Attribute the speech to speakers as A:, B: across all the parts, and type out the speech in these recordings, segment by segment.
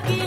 A: की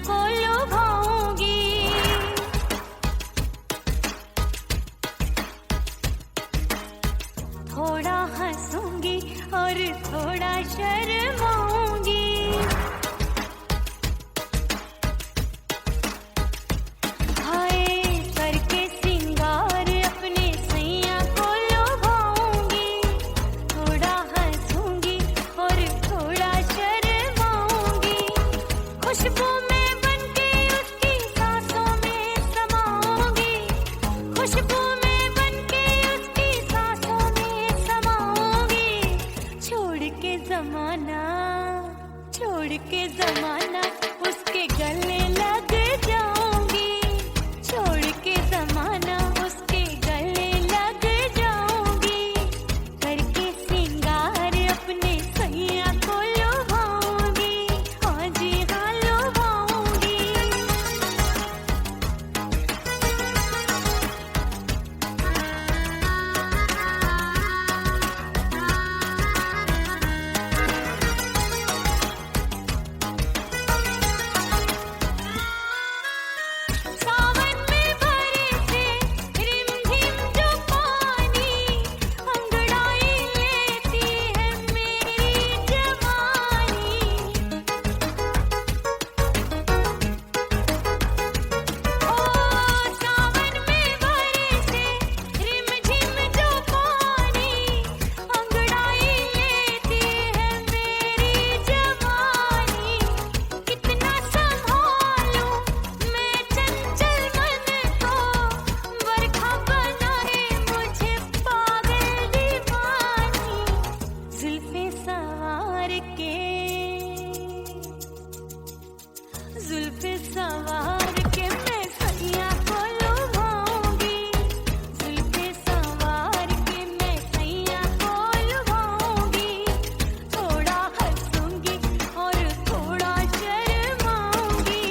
A: को लुभाऊंगी। थोड़ा हंसूंगी और थोड़ा शर्माऊंगी। हाय करके सिंगार अपने सैया को लुभाऊंगी। थोड़ा हंसूंगी और थोड़ा शर्माऊंगी। खुशबू में बनके उसकी सांसों में समाऊंगी। खुशबू में बनके उसकी सांसों में समाऊंगी। छोड़ के जमाना उसके गले लग जाऊंगी। छोड़ के जमाना उसके गले लग जाऊंगी। करके सिंगार अपने सैया को लुभाऊंगी। हाँ जी हाँ लुभाऊंगी। सावन में बरसे रिमझिम जो पानी, अंगड़ाई लेती है मेरी जवानी। ओ सावन में बरसे रिमझिम जो पानी, अंगड़ाई लेती है मेरी जवानी। कितना संभालूं मैं चंचल मन को, बरखा बनाए मुझे पागल दीवानी। जुल्फे सवार के मैं सैया को लुभाऊंगी। जुल्फे सवार के मैं सैया को लुभाऊंगी। थोड़ा हंसूंगी और थोड़ा शर्माऊंगी।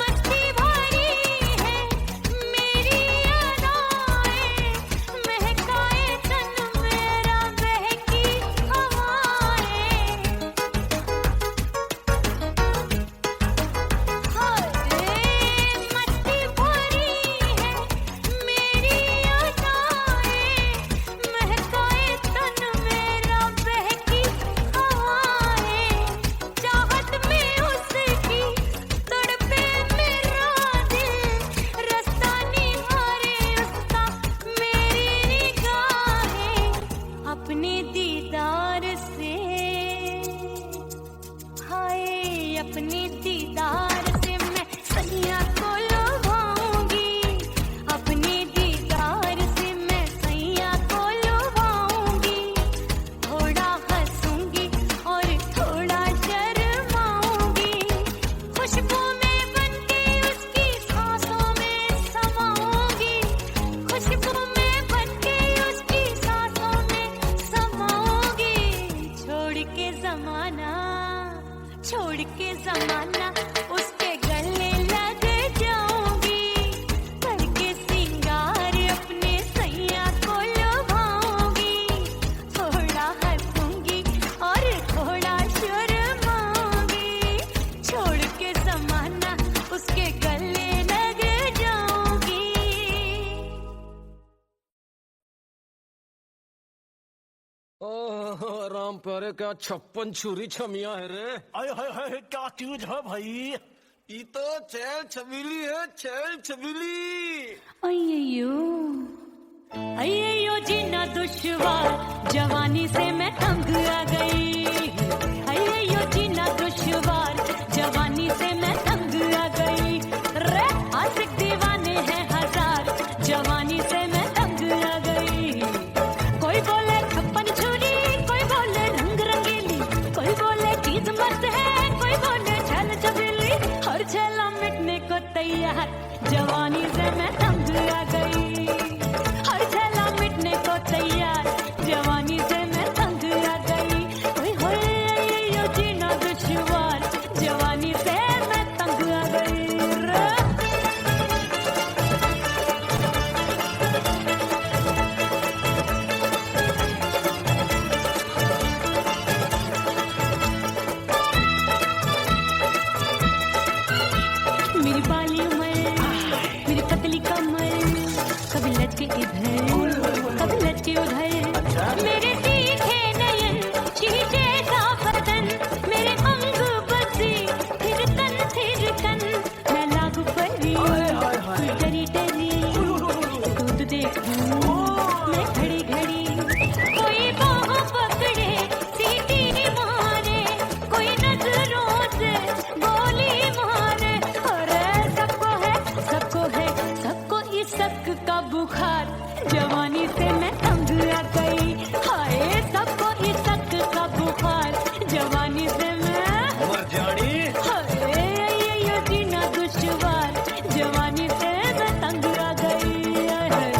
A: मस्ती भरी है मेरी अदाएं, महकाए तन मेरा बहकी हवाएं। हाय मस्ती भरी है मेरी अदाएं, महकाए तन मेरा बहकी हवाएं। चाहत में उसकी तड़पे मेरा दिल, रास्ता निहारे उसका मेरी निगाहें। अपने दीदार से हाय अपने दीदार से मैं सैया को लुभाऊंगी। अपने दीदार से मैं सैया को लुभाऊंगी। थोड़ा हंसूंगी और थोड़ा शर्माऊंगी। खुशबू में बनके उसकी सांसों में समाऊंगी। खुशबू में बनके उसकी सांसों में समाऊंगी। छोड़ के जमाना उसके गले लग जाऊंगी। करके सिंगार अपने सैया को लुभाऊंगी। थोड़ा हंसूंगी और थोड़ा शर्माऊंगी। छोड़ के जमाना उसके गले लग जाऊंगी।
B: ओह राम प्यारे, क्या 56 छुरी छमिया है रे।
C: हाय हाय हाय क्या चीज है भाई।
B: ये तो चैल छबीली है, चैल छबीली।
A: अय्यो जीना दुश्वार, जवानी से मैं तंग आ गई। अय्यो जीना दुश्वार, जवानी से मैं तंग आ गई। रे आशिक दीवाने हैं हजार, जवानी से मैं तंग आ गई। कोई बोले 56 छुरी, कोई बोले रंग रंगीली, कोई बोले चीज मस्त है, कोई बोले छल छबीली। हर छेला मिटने को तैयार, जवानी से मैं तंग आ गई। हर छेला मिटने को तैयार, जवानी से मैं बुखार, जवानी से मैं तंग आ गई। हाय सबको इशक का बुखार, जवानी से मैं
B: मर जानी।
A: हाय ये जीना दुश्वार, जवानी से मैं तंग आ गई। हाय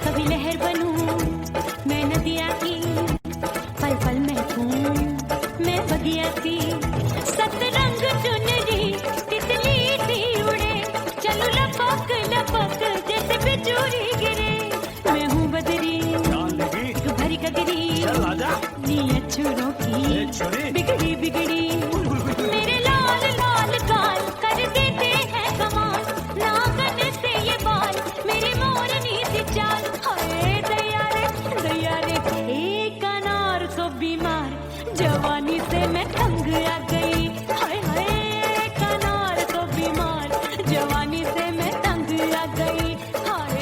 A: कभी लहर बनूं मैं नदिया की, पल पल महकूं मैं बगिया सी, सतरंग चुनरी तितली सी उड़े, चलूं लपक लपक जैसे बिजली गिरे। मैं हूँ बदरी
C: जान लगी
A: भरी गगरी,
C: चल आजा
A: नीयत छुरों
C: ए
A: की
C: छोरी
A: बिगड़ी बिगड़ी। मेरे लाल लाल गाल कर देते हैं कमाल, नागन से ये बाल मेरे मोरनी सी चाल। हाय दया रे एक अनार तो बीमार, जवानी से मैं तंग आ गई। हाय हाय एक अनार तो बीमार, जवानी से मैं तंग आ गई। हाय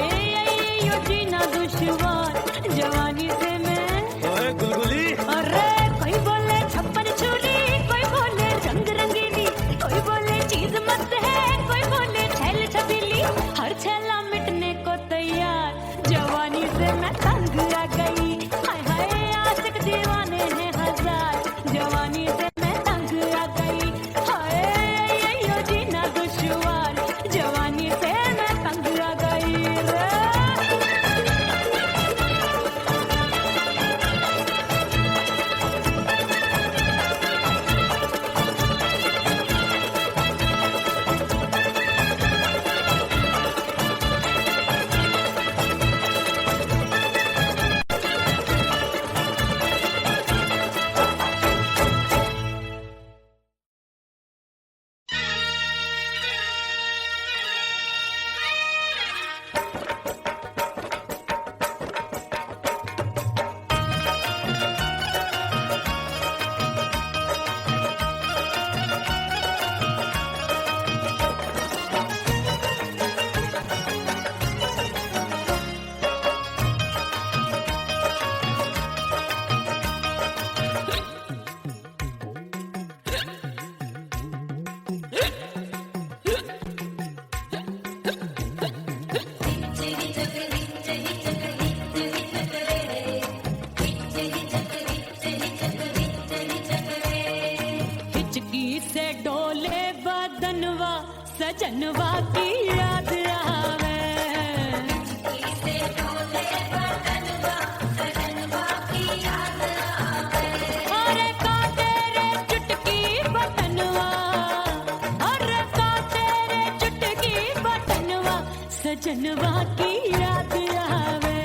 A: यो जीना दुश्वार, जवानी से मैं
B: ओए गुलगुली,
A: अरे कोई बोले छप्पन छुरी, कोई बोले रंग रंगीली, कोई बोले चीज मस्त है, कोई बोले छैल छबीली। हर छैला मिटने को तैयार, जवानी से मैं तंग आ गई। हाय हाय आशिक दीवाने हैं हजार, जवानी से मैं तंग आ गई। हाय यो जीना दुश्वार, जवानी से मैं तंग आ गई रे। हिचकी से डोले बदनवा, सजनवा की याद आवे। अरे का तेरे चुटकी बटनवा, अरे का तेरे चुटकी बटनवा, सजनवा की याद आवे।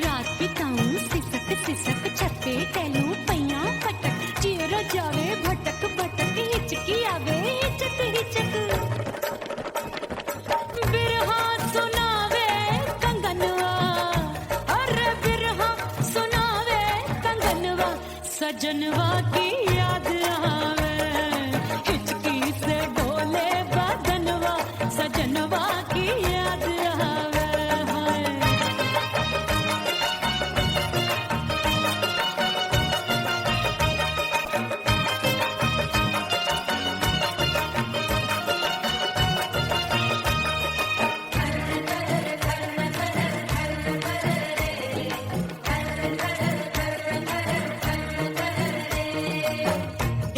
A: रात बिताऊं सिसक सिसक, छत्ते टहलूं पैया पटक, चेहरा जावे भटक भटक, हिचकी आवे हिचक हिचक। बिरहा सुनावे कंगनवा, अरे बिरहा सुनावे कंगनवा, सजनवा की याद आवे। हिचकी से डोले बदनवा, सजनवा की याद आवे। हाय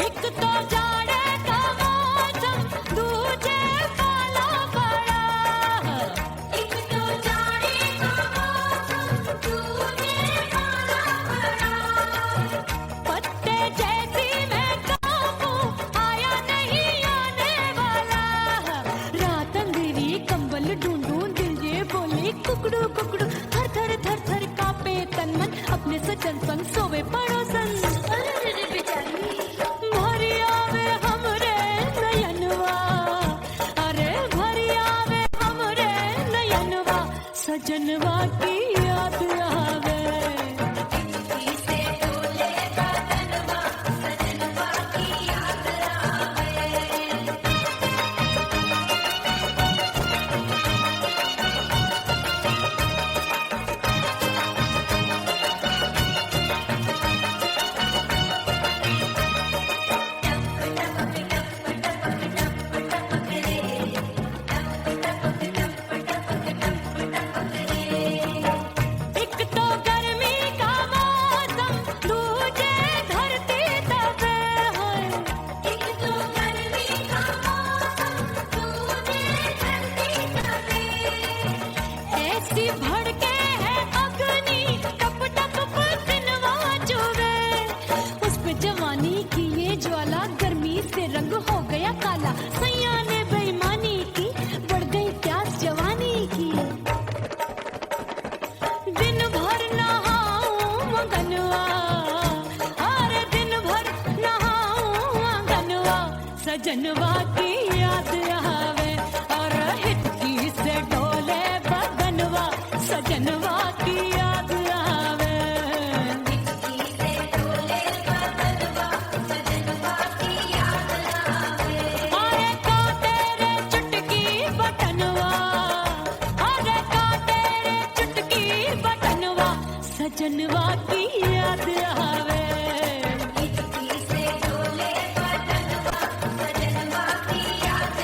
A: एक सजनवा की याद आवे और हिचकी से डोले बदनवा सजनवा की याद आवे हिचकी से डोले बदनवा सजनवा की याद आवे अरे का तेरे चुटकी बटनवा अरे का तेरे चुटकी बटनवा सजनवा की याद आवे हिचकी से डोले बदनवा सजनवा की याद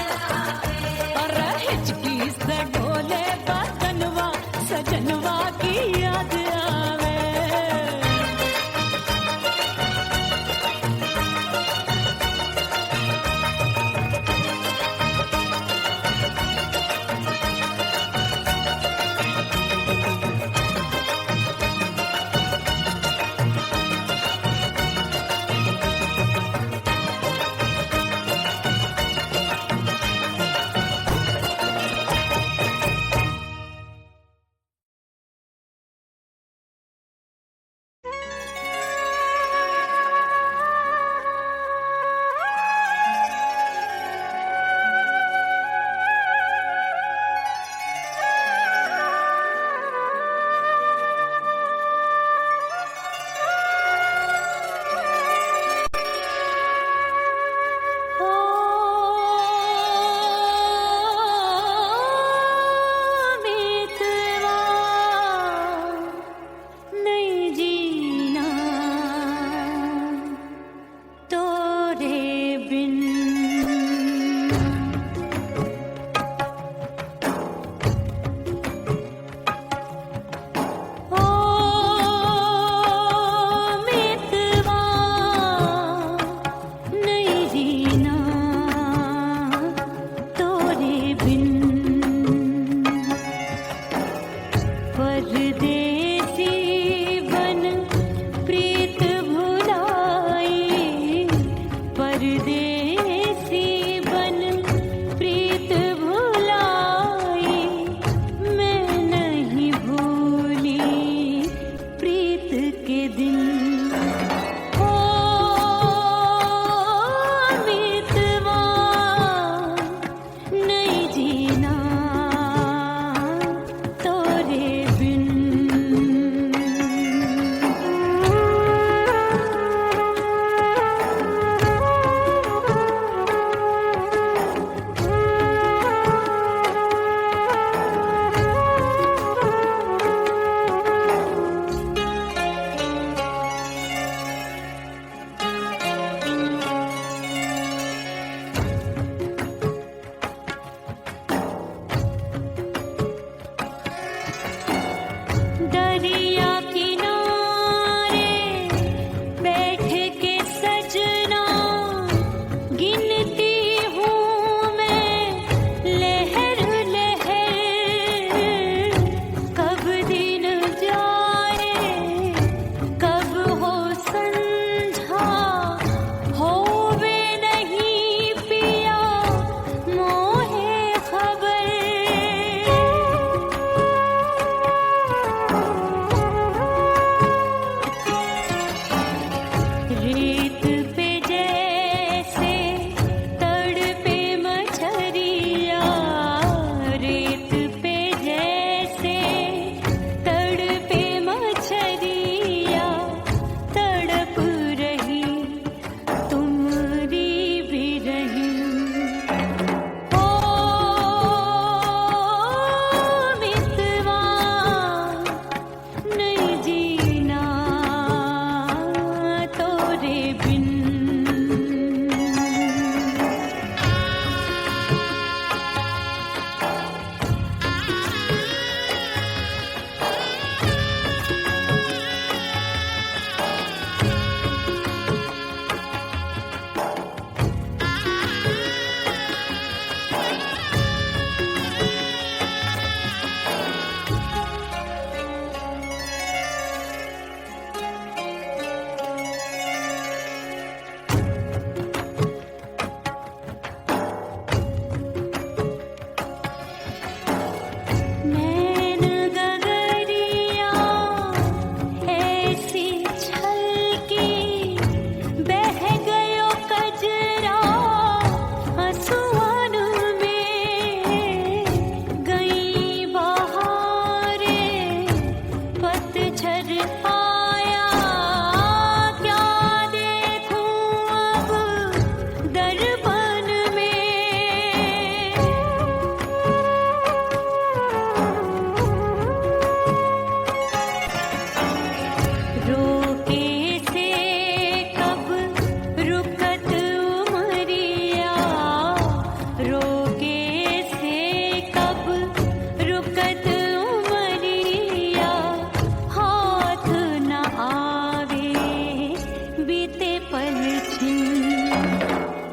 A: बीते पल छिन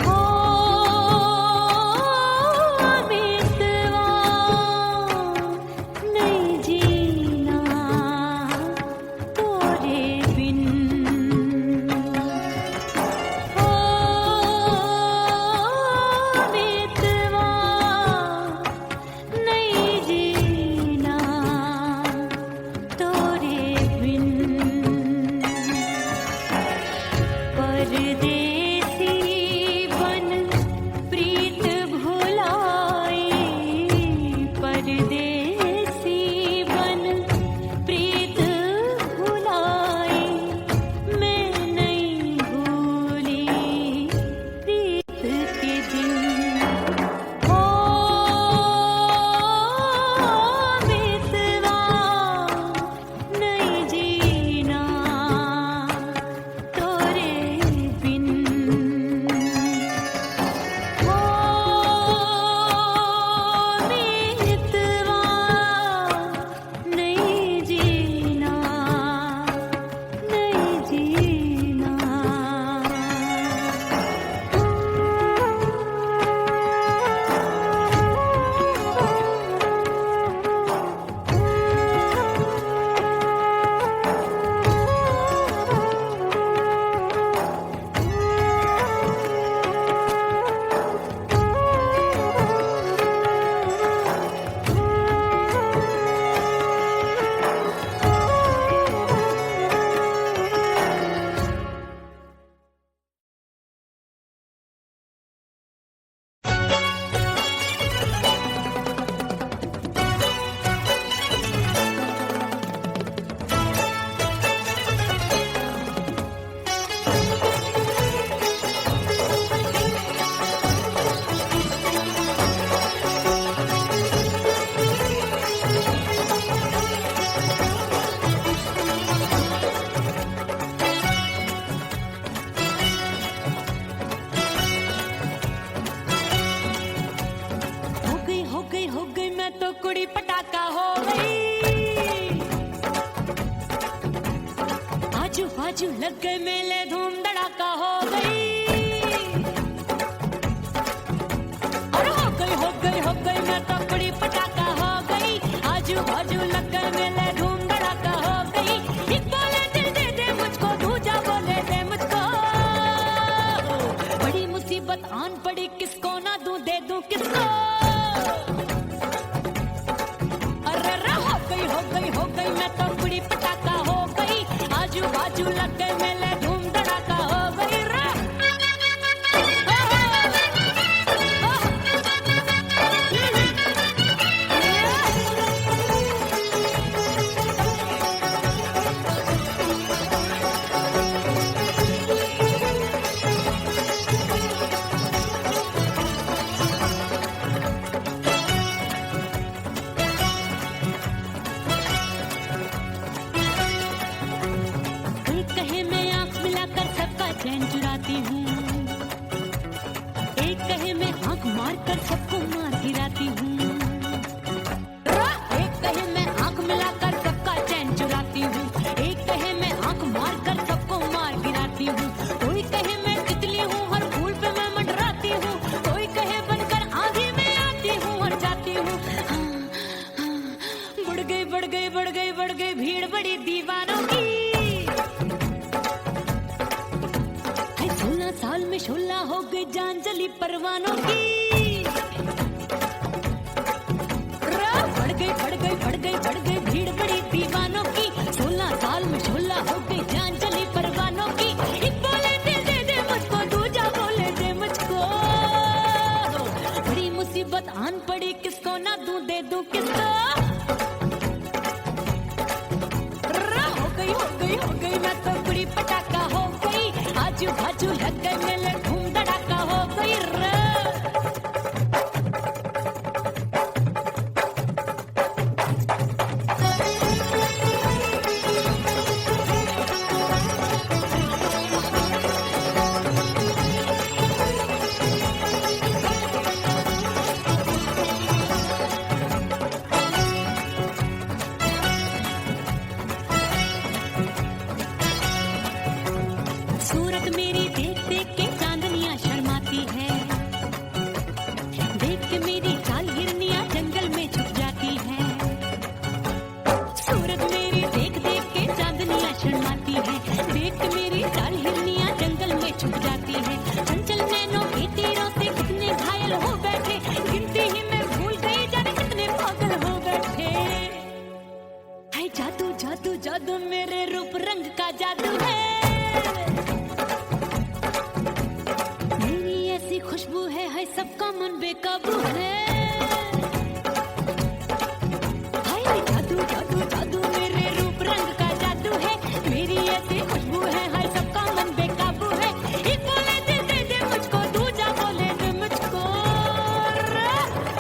A: हो मितवा नहीं जीना तोरे बिन हो मितवा नहीं जीना तोरे बिन परदेसी बन प्रीत भुलाए परदेसी बन प्रीत भुलाए मैं नहीं भूली प्रीत के दिन हो मितवा नहीं जीना तोरे बिन हो मितवा नहीं जीना नहीं जीना हो गई मैं तो कुड़ी पटाखा हो गई आजू बाजू लग गए मेले धूम धड़ाका हो गई अरे हो गई मैं तो कुड़ी पटाखा हो गई आजू बाजू लग गए मेले धूम धड़ाका हो गई एक बोले दिल दे दे मुझको दूजा बोले दे मुझको बड़ी मुसीबत आन पड़ी किसको ना दूं दे दूं किसको हो गई मैं तो कुड़ी पटाखा हो गई आजू बाजू लग गए मेले धूम धड़ाका हो गई रा चैन चुराती हूँ एक कहे मैं आंख मार कर सबको मार गिराती हूँ एक कहे मैं आंख मिलाकर सबका चैन चुराती हूँ एक कहे मैं आंख मार कर सबको मार गिराती हूँ कोई कहे मैं तितली हूँ हर फूल पे मैं मंडराती हूँ कोई कहे बनकर आंधी में आती हूँ और जाती हूँ बढ़ गई भीड़ बड़ी दीवानों की 16 साल में शोला हो गई जान जली परवानों की बढ़ गई भीड़ बड़ी दीवानों की 16 साल में शोला हो गई जान जली परवानों की एक बोले दिल दे दे मुझको दूजा बोले दे मुझको बड़ी मुसीबत आन पड़ी किसको ना दूं दे दूं किसको हो गई मैं तो कुड़ी पटाखा हो गई आजू बाजू लग गए मेले धूम धड़ाका हो गई जादू है, मेरी ऐसी खुशबू है सबका मन बेकाबू है। हाय जादू जादू जादू मेरे रूप रंग का जादू है, मेरी ऐसी खुशबू है सबका मन बेकाबू है। एक बोले दे मुझको, दूजा बोले दे मुझको,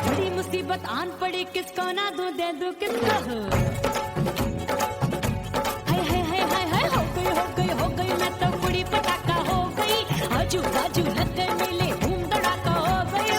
A: बड़ी मुसीबत आन पड़ी किसको ना दूं दे दूं किसको। हाय हाय हाय हाय हाय हो गई मैं तो बड़ी पटाखा हो गई, आजू बाजू लग गए मेले धूम धड़ाका हो गई।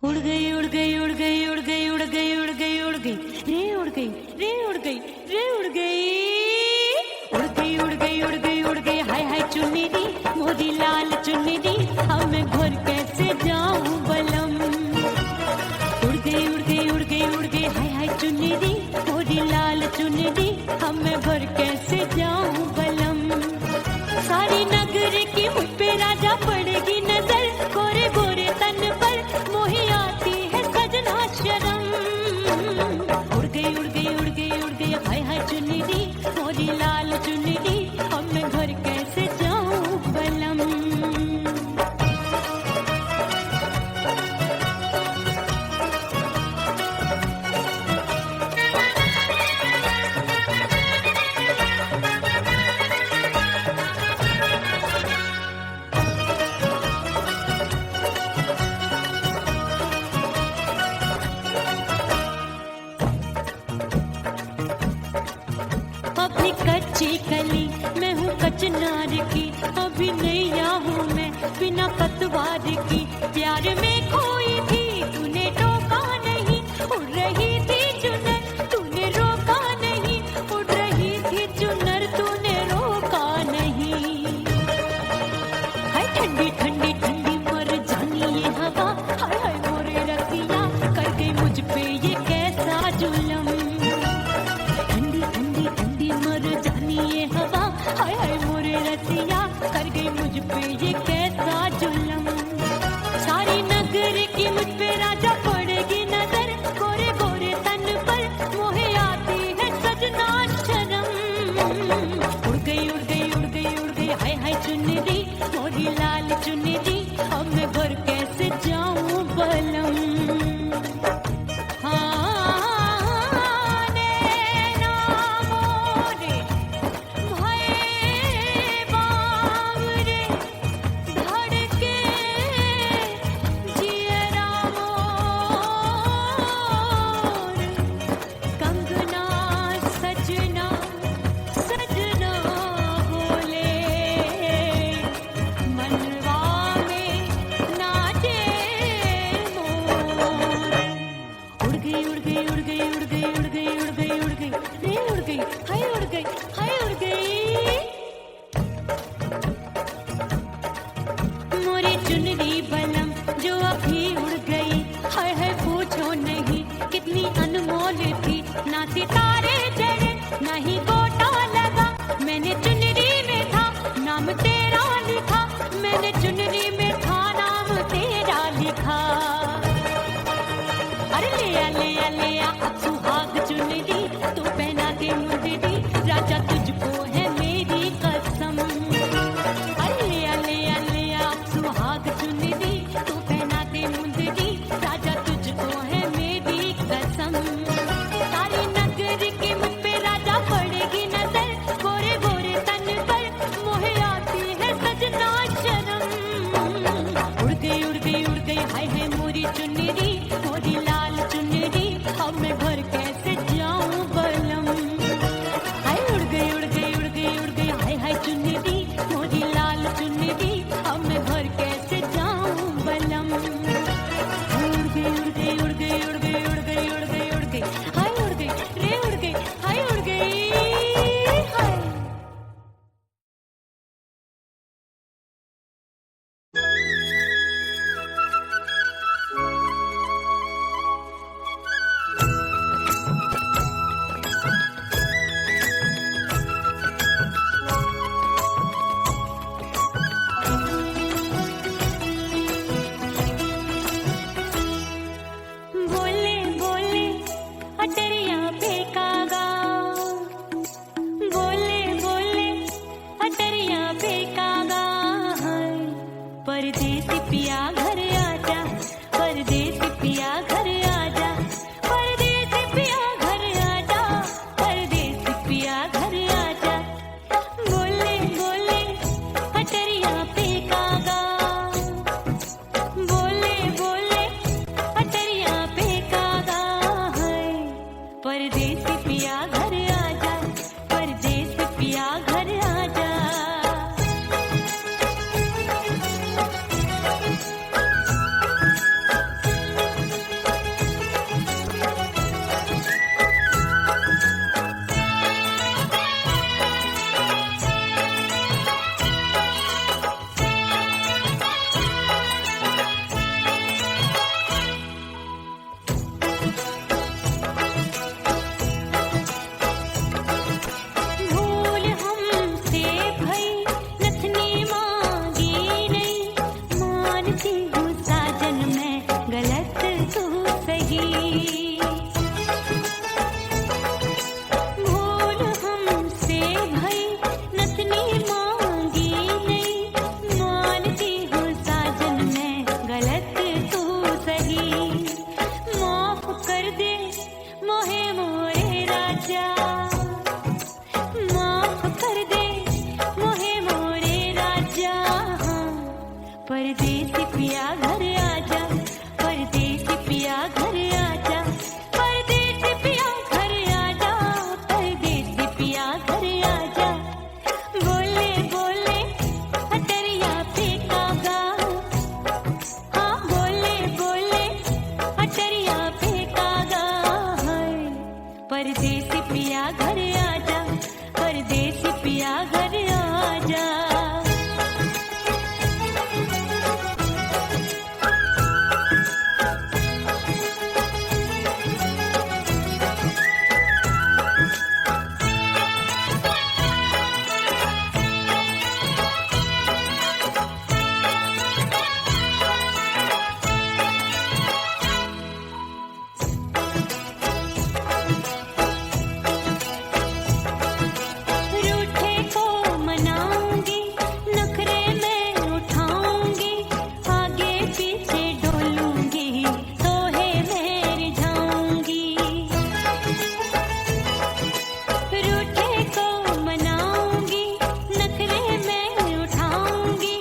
A: उड़ गई उड़ गई उड़ गई उड़ गई उड़ गई उड़ गई उड़ गई रे उड़ गई रे उड़ गई रे उड़ गई उड़ गई उड़ गई उड़ गई उड़ गई हाय हाय चुन्नी दी मोदी लाल चुन्नी दी, अब मैं घर कैसे जाऊं बलम। उड़ गई उड़ गई उड़ गई उड़ गई हाय हाय चुन्नी दी मोदी लाल चुन्नी दी, अब मैं घर कैसे जाऊं बलम। सारी नगर की मुझ पे राजा पड़ेगी नजर, गोरे गोरे तन पर मोही आती है सजना शर्म। उड़ गई उड़ गई उड़ गई उड़ गई हाय हाय चुन्नी दी मोरी लाल चुन्नी दी, अब मैं घर कैसे जाऊं बलम। अपनी कच्ची कली मैं हूँ कचनार की, अभी नैया हूँ मैं बिना पतवार की। प्यार में खोई थी तूने टोका नहीं, उड़ रही थी चुनर तूने रोका नहीं, उड़ रही थी चुनर तूने रोका नहीं। हाय ठंडी ठंडी ठंडी मर जानी ये हवा, हाय हाय मोरे रतिया कर गई मुझ पे ये कैसा जुलम। ठंडी ठंडी ठंडी मर जानी ये हवा, हाय हाय मोरे रतिया कर गई मुझ पे ये कैसा जुलम। सारी नगर की मुझ पे राजा पड़ेगी नजर, गोरे गोरे तन पर मोहे आती है सजना शर्म। उड़ गई उड़ गई उड़ गई उड़ गई हाय हाय चुन्नी दी मोरी लाल चुन्नी दी, अब मैं घर कैसे जाऊं बलम। हाँ नैना मोरे भये पिया घर आजा। रूठे को मनाऊंगी, नखरे में उठाऊंगी, आगे पीछे डोलूंगी, तोहे में रिझाऊंगी। रूठे को मनाऊंगी, नखरे में उठाऊंगी,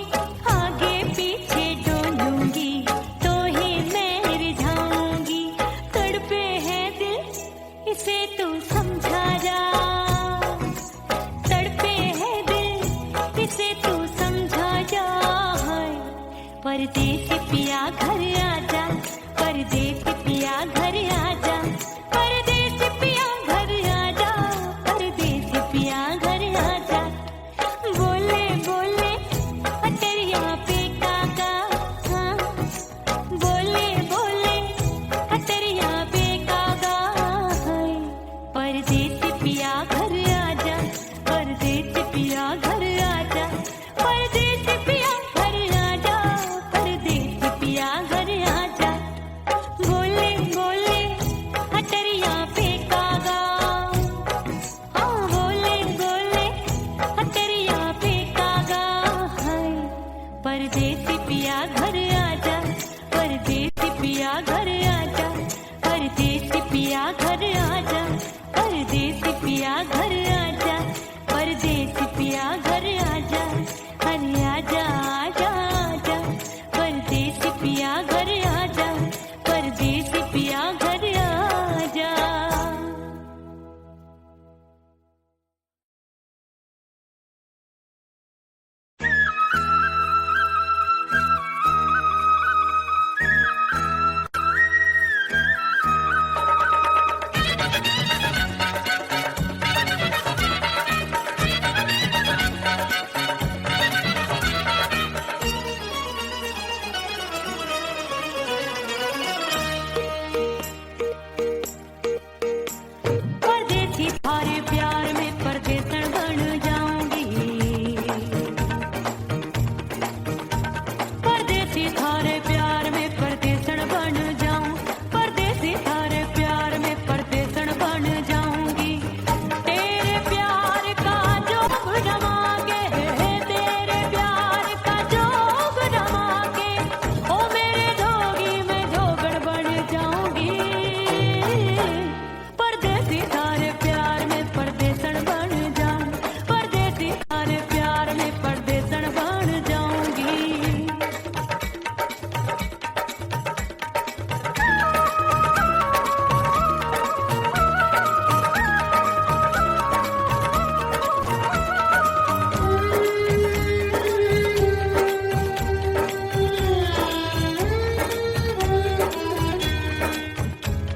A: आगे पीछे डोलूंगी, तोहे में रिझाऊंगी। तड़पे है दिल इसे तू समझा जा, तड़पे है दिल इसे तू समझा जा। परदेसी पिया घर आजा, परदेसी पिया घर आजा, परदेसी पिया घर आजा, परदेसी पिया घर आजा। बोले बोले अटरिया पे काका, हाँ। बोले बोले अटरिया पे काका, हाय। परदेसी पिया घर आजा, परदेसी पिया घर आजा, परदेसी पिया घर आजा, परदेसी पिया घर आजा। बोले बोले अटरिया पे कागा, हाँ। बोले बोले अटरिया पे कागा, हाय। परदेसी पिया घर आजा, परदेसी पिया घर आजा, परदेसी पिया घर आजा, परदेसी पिया घर आजा, परदेसी पिया घर आजा। अरे आजा आजा आजा, परदेसी पिया घर आजा, परदेसी पिया घर आजा। परदेसी थारे प्यार में परदेसन बन जाऊंगी, परदेसी थारे प्यार में परदेसन बन जाऊं, परदेसी थारे प्यार में परदेसन बन जाऊंगी। तेरे प्यार का जोग जमा के, तेरे प्यार का जोग जमा के, ओ मेरे जोगी मैं जोगण बन जाऊंगी। परदेसी थारे प्यार में परदेसन बन जाऊं, परदेसी थारे प्यार में परदेसन बन जाऊंगी।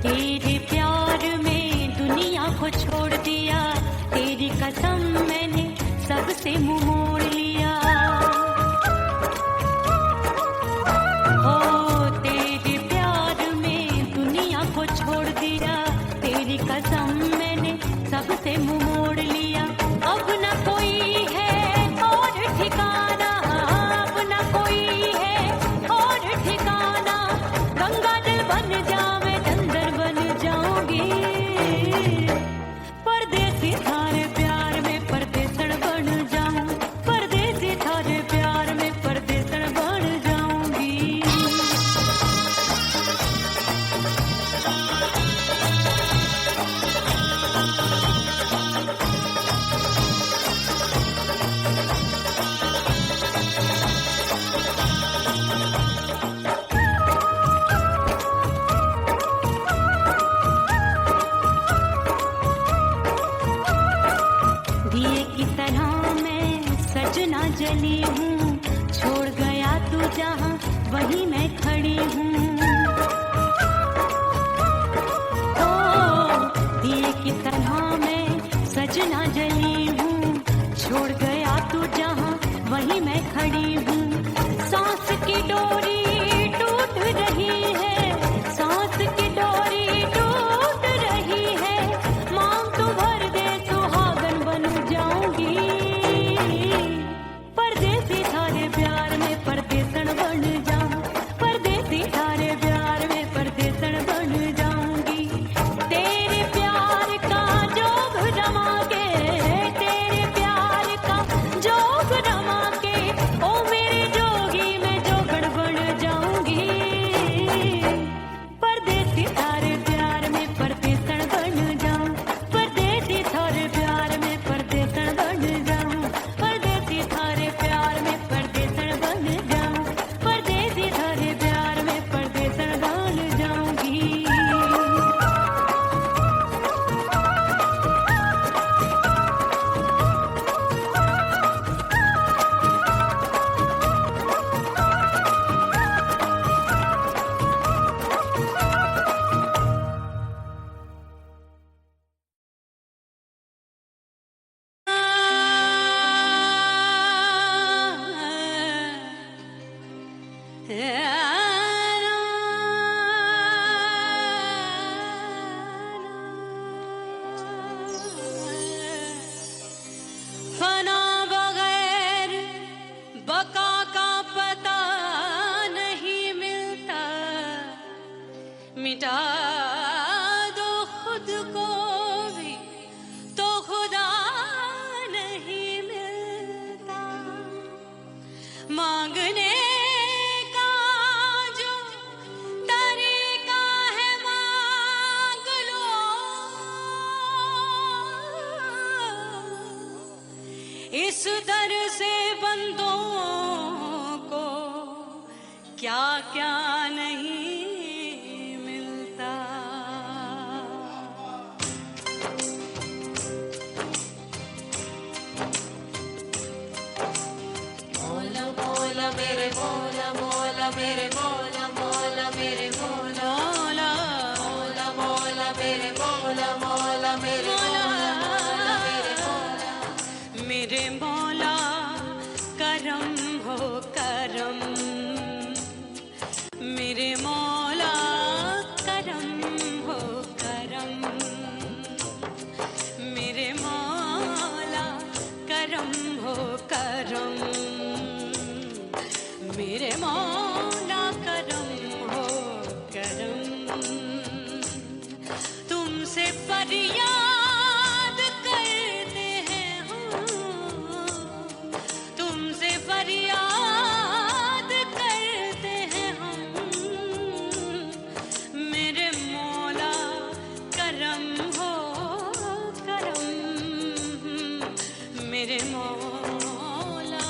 A: तेरे प्यार में दुनिया को छोड़ दिया, तेरी कसम मैंने सबसे मुंह मोड़ लिया। ओ तेरे प्यार में दुनिया को छोड़ दिया, तेरी कसम मैंने सबसे मुंह मोड़ लिया। अब न कोई है और ठिकाना, अब न कोई है और ठिकाना, गंगा जल बन जावे चंदर बन जाऊंगी। परदेसी थारे प्यार में परदेसन बन जाऊं, परदेसी थारे प्यार में परदेसन बन जाऊंगी। दिए की तरह मैं सजना जली हूँ, छोड़ गया तू जहाँ वहीं मैं खड़ी हूँ। ओ दिए की तरह मैं सजना जली हूँ, पड़ी हूँ, सांस की डोरी टूट रही है, सांस की डोरी टूट रही है, मांग तू भर दे सुहागन बन जाऊंगी, परदेसी थारे प्यार में परदेसन बन जाऊं, परदेसी थारे प्यार में परदेसन बन जाऊंगी, तेरे प्यार का जोग रमा के, तेरे प्यार का जोग रमा के, ओ मेरे जोगी मैं जोगण बन जाऊंगी, परदेसी थारे प्यार में परदेसन बन जाऊं, परदेसी थारे प्यार में परदेसन बन जाऊं, परदेसी थारे प्यार में परदेसन बन जाऊं, परदेसी थारे प्यार में परदेसन बन जाऊंगी। फना बगैर बका का पता नहीं मिलता, मिटा दो खुद को भी तो खुदा नहीं मिलता, मांगने का जो तरीका है मांग लो, इस दर से बंदों को क्या क्या नहीं मिलता। मौला मौला मेरे मौला मौला मेरे मौला मौला मेरे मौला मौला मौला मेरे मौला मौला मेरे मौला मेरे मौला मेरे मौला करम हो करम, मेरे मौला करम हो करम, मेरे मौला करम हो करम, मेरे मौला करम हो करम, तुमसे फरियाद करते हैं हम, तुमसे फरियाद करते हैं हम, मेरे मौला करम हो करम, मेरे मौला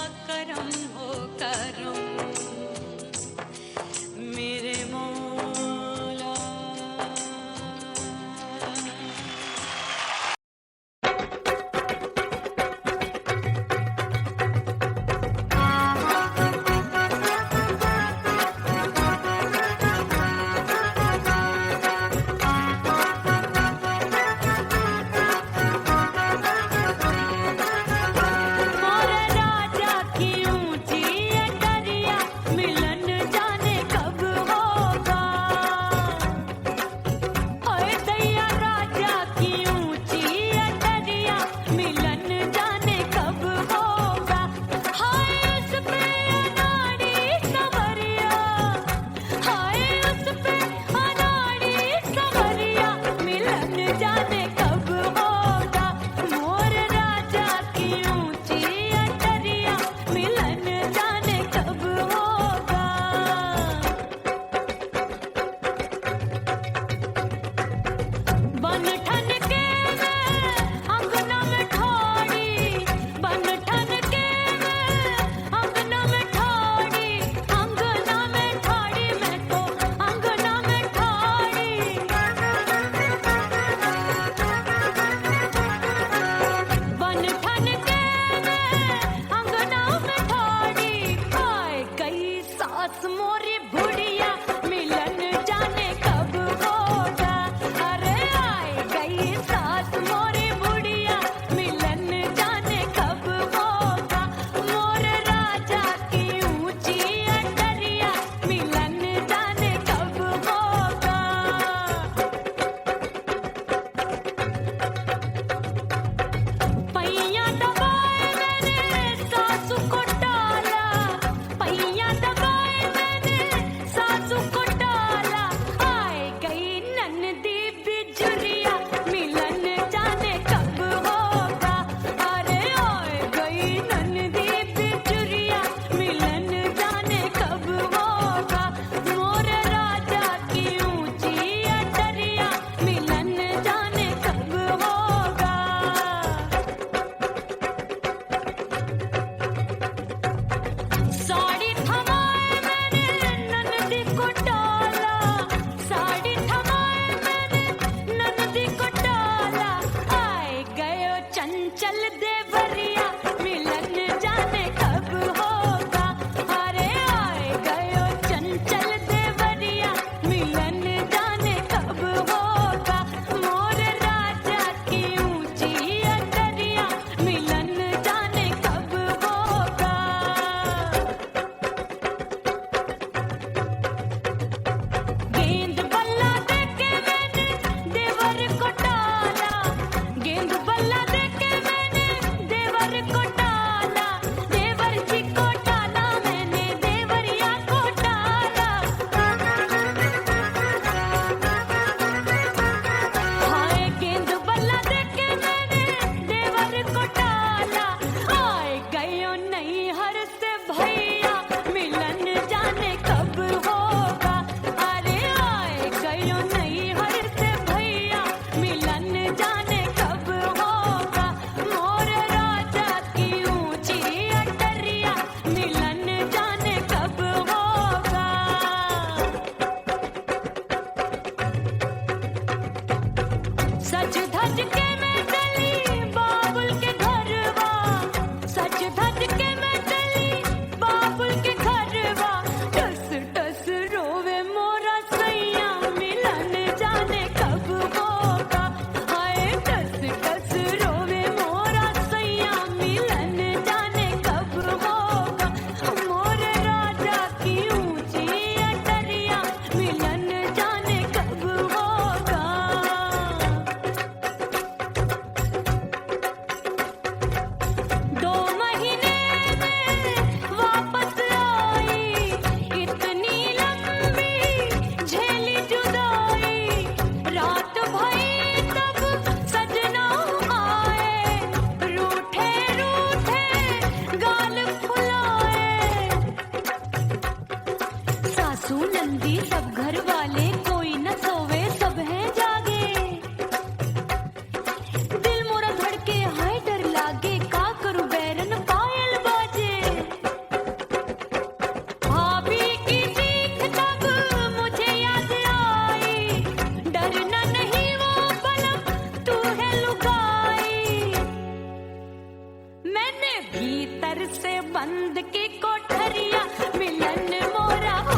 A: भीतर से बंद की कोठरिया मिलन मोरा हो